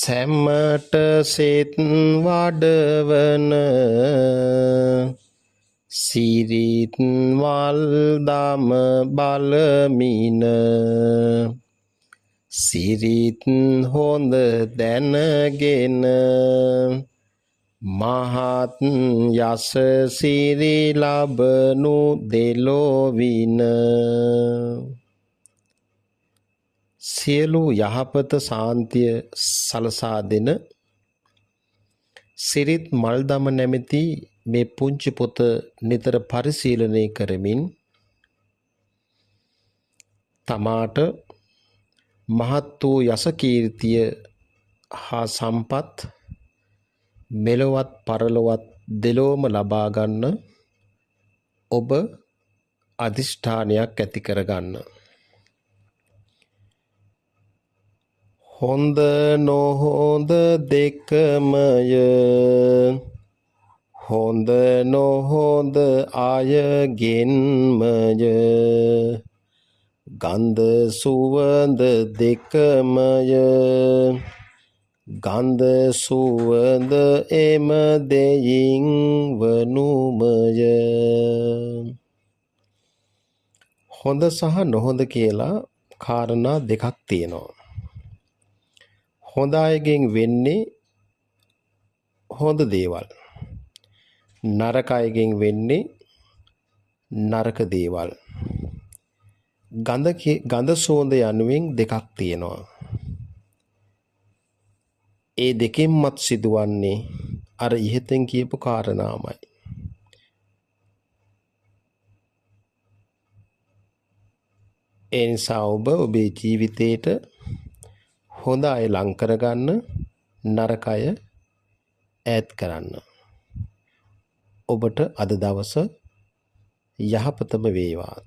සැමට සෙත් වඩවන සිරිත් වල් දම බලමින සිරිත් හොඳ දැනගෙන මහත් යස සිරි ලබනු දෙලොවින සියලු යහපත සාන්තිය සලසා දෙන සිරිත් මල්දම නැමැති මේ පුංචි පොත නිතර පරිශීලනය කරමින් තමාට මහත් වූ යස කීර්තිය හා සම්පත් මෙලොවත් පරලොවත් දෙලොවම ලබා ගන්න ඔබ අධිෂ්ඨානයක් ඇති කරගන්න. හොඳ නොහොඳ දෙකමය හොඳ නොහොඳ අයගෙන්මය ගන්ධ සුවඳ දෙකමය ගන්ධ සුවඳ එම දෙයින් වනුමය. හොඳ සහ නොහොඳ කියලා කාරණා දෙකක් තියෙනවා. හොඳ අයගෙන් වෙන්නේ හොඳ දේවල්. නරක අයගෙන් වෙන්නේ නරක දේවල්. ගඳ සුවඳ යනුවෙන් දෙකක් තියෙනවා. ඒ දෙකෙන්මත් සිදුවන්නේ අර ඉහතෙන් කියපු කාරණාමයි. ඒ නිසා ඔබ ඔබේ ජීවිතේට හොඳ අය ලං කරගන්න, නරක අය ඈත් කරන්න. ඔබට අද දවස යහපතම වේවා.